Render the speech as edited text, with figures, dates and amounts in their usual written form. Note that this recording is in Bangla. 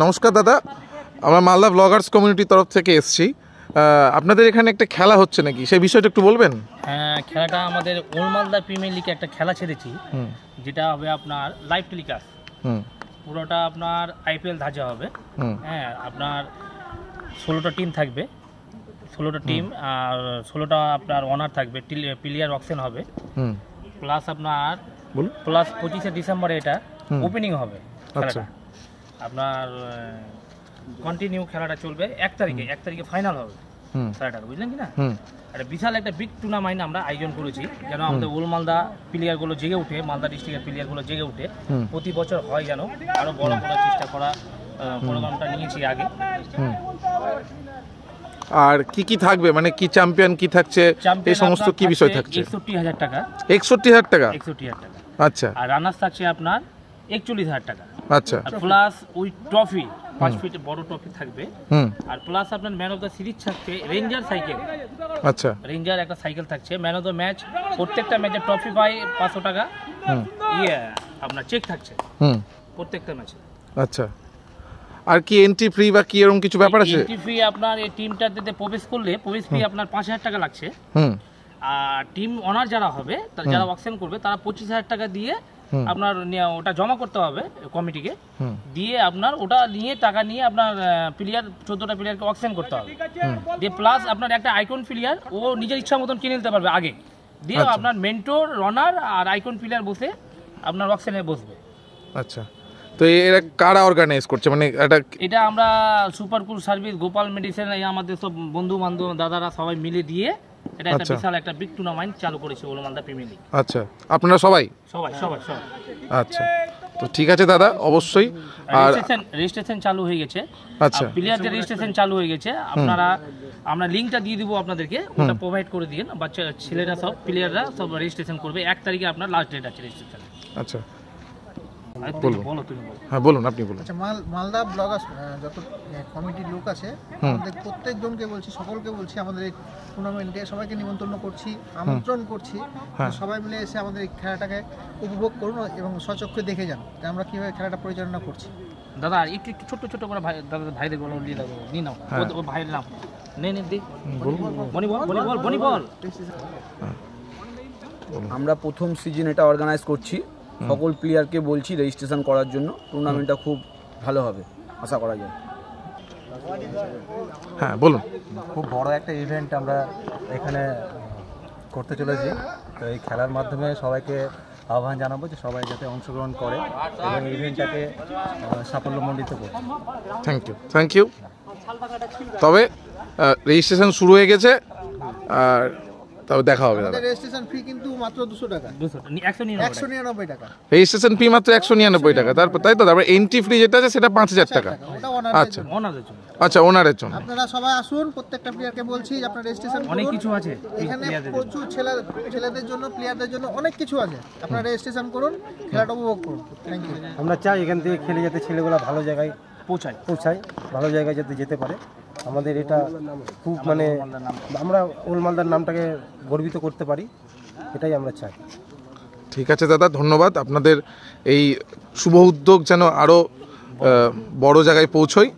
নমস্কার দাদা, আমরা মালদা ব্লগার্স কমিউনিটির তরফ থেকে এসেছি। আপনাদের এখানে একটা খেলা হচ্ছে নাকি, সেই বিষয়টা একটু বলবেন? হ্যাঁ, খেলাটা আমাদের ওল্ড মালদা প্রিমিয়ার লিগে একটা খেলা ছেড়েছি, যেটা হবে আপনার লাইভ টেলিকাস্ট। পুরোটা আপনার আইপিএল ধাঁচা হবে। হ্যাঁ, আপনার 16টা টিম থাকবে, 16টা টিম, আর 16টা আপনার ওনার থাকবে, প্লেয়ার অকশন হবে। প্লাস আপনার 25শে ডিসেম্বরে এটা ওপেনিং হবে খেলাটা। আপনার কন্টিনিউ খেলাটা চলবে 1 তারিখে ফাইনাল হবে খেলাটা, বুঝলেন কি না? একটা বিশাল একটা বিগ টুর্নামেন্ট আমরা আয়োজন করেছি, যেন আমাদের ওল্ড মালদা প্লেয়ারগুলো জেগে উঠে, মালদা ডিস্ট্রিক্টের প্লেয়ারগুলো জেগে উঠে প্রতি বছর হয়, যেন আরও বড় করার চেষ্টা করা প্রোগ্রামটা নিয়েছি আগে। আর কি থাকবে, মানে কি চ্যাম্পিয়ন কি থাকছে, এই সমস্ত কি বিষয় থাকছে? 61,000 টাকা। 61,000 টাকা? 61,000 টাকা। আচ্ছা। আর রানার্স থাকছে আপনার 41,000 টাকা। আচ্ছা। প্লাস ওই ট্রফি 5 ফিট বড় ট্রফি থাকবে। আর প্লাস আপনার ম্যান অফ দ্য সিরিজ থাকছে রেঞ্জার সাইকেল। আচ্ছা। রেঞ্জার একটা সাইকেল থাকছে। ম্যান অফ দ্য ম্যাচ প্রত্যেকটা ম্যাচে ট্রফি পাই 500 টাকা। আপনার চেক থাকছে প্রত্যেকটা ম্যাচে। আচ্ছা। আর কি এন্ট্রি ফ্রি বা কি এরকম কিছু ব্যাপার আছে? এন্ট্রি ফি আপনার এই টিমটাতে প্রবেশ করলে প্রবেশ ফি আপনার 5,000 টাকা লাগছে। আর টিম অনার যারা হবে, যারা অকশন করবে, তারা 25,000 টাকা দিয়ে আপনার ওটা জমা করতে হবে কমিটিকে, দিয়ে আপনার ওটা নিয়ে টাকা নিয়ে আপনার প্লেয়ার 14টা প্লেয়ারকে অকশন করতে হবে। দিয়ে প্লাস আপনার একটা আইকন প্লেয়ার ও নিজের ইচ্ছা মতন কিনে নিতে পারবে আগে, দিয়ে আপনার মেন্টর, রানার আর আইকন প্লেয়ার বসে আপনার অকশনে বসবে। আচ্ছা। তো এরা কারা অর্গানাইজ করছে, মানে এটা আমরা super cool service, Gopal medicine, আমাদের সব বন্ধু বান্ধব দাদারা সবাই মিলে দিয়ে এটা একটা বিশাল একটা বিগ টুর্নামেন্ট চালু করেছে ওল্ড মালদা প্রিমিয়ার লিগ। আচ্ছা, আপনারা সবাই? সবাই। আচ্ছা, তো ঠিক আছে দাদা, অবশ্যই। আর রেজিস্ট্রেশন চালু হয়ে গেছে। আচ্ছা, প্লেয়ারদের রেজিস্ট্রেশন চালু হয়ে গেছে। আমরা লিংকটা দিয়ে দিব আপনাদেরকে, ওটা প্রোভাইড করে দিন। বাচ্চা ছেলেরা সব প্লেয়াররা সব রেজিস্ট্রেশন করবে। 1 তারিখে আপনার লাস্ট ডেট আছে রেজিস্ট্রেশন। আচ্ছা, হ্যাঁ বলুন, আপনি বলুন। আচ্ছা, মালদা ব্লগার্স যত কমিটির লোক আছে, আমাদের প্রত্যেকজনকে বলছি, সকলকে বলছি, আমাদের এই টুর্নামেন্টে সবাইকে নিমন্ত্রণ করছি, আমন্ত্রণ করছি। সবাই মিলে এসে আমাদের এই খেলাটাকে উপভোগ করুন এবং স্বচক্ষে দেখে যান যে আমরা কীভাবে খেলাটা পরিচালনা করছি। দাদা একটু ছোট্ট করে ভাইদের বলো, নিয়ে দাও, নিয়ে নাও ও ভাইয়ের নাম বল। আমরা প্রথম সিজন এটা অর্গানাইজ করছি। সকল প্লেয়ারকে বলছি রেজিস্ট্রেশন করার জন্য। টুর্নামেন্টটা খুব ভালো হবে আশা করা যায়। হ্যাঁ, বলুন। খুব বড় একটা ইভেন্ট আমরা এখানে করতে চলেছি। তো এই খেলার মাধ্যমে সবাইকে আহ্বান জানাবো যে সবাই যাতে অংশগ্রহণ করে এবং ইভেন্টটাকে সাফল্যমণ্ডিত করে। Thank you. তবে রেজিস্ট্রেশন শুরু হয়ে গেছে, আর তবে দেখা হবে দাদা। রেজিস্ট্রেশন ফি কিন্তু মাত্র 200 টাকা, 199 টাকা। রেজিস্ট্রেশন ফি মাত্র 199 টাকা, তারপর তাই তো? তারপর এন্ট্রি ফি যেটা আছে সেটা 5,000 টাকা। আচ্ছা, ওনারের জন্য। আপনারা সবাই আসুন, প্রত্যেকটা প্লেয়ারকে বলছি যে আপনারা রেজিস্ট্রেশন করুন। অনেক কিছু আছে এখানে, প্রচুর ছেলেদের জন্য, প্লেয়ারদের জন্য অনেক কিছু আছে। আপনারা রেজিস্ট্রেশন করুন, খেলাটা উপভোগ করুন। Thank you. আমরা চাই এখান থেকে খেলে যাতে ছেলেগুলো ভালো জায়গায় পৌঁছায়, ভালো জায়গায় যাতে যেতে পারে। আমাদের এটা খুব মানে আমরা ওল্ড মালদার নামটাকে গর্বিত করতে পারি, এটাই আমরা চাই। ঠিক আছে দাদা, ধন্যবাদ। আপনাদের এই শুভ উদ্যোগ যেন আরও বড় জায়গায় পৌঁছয়।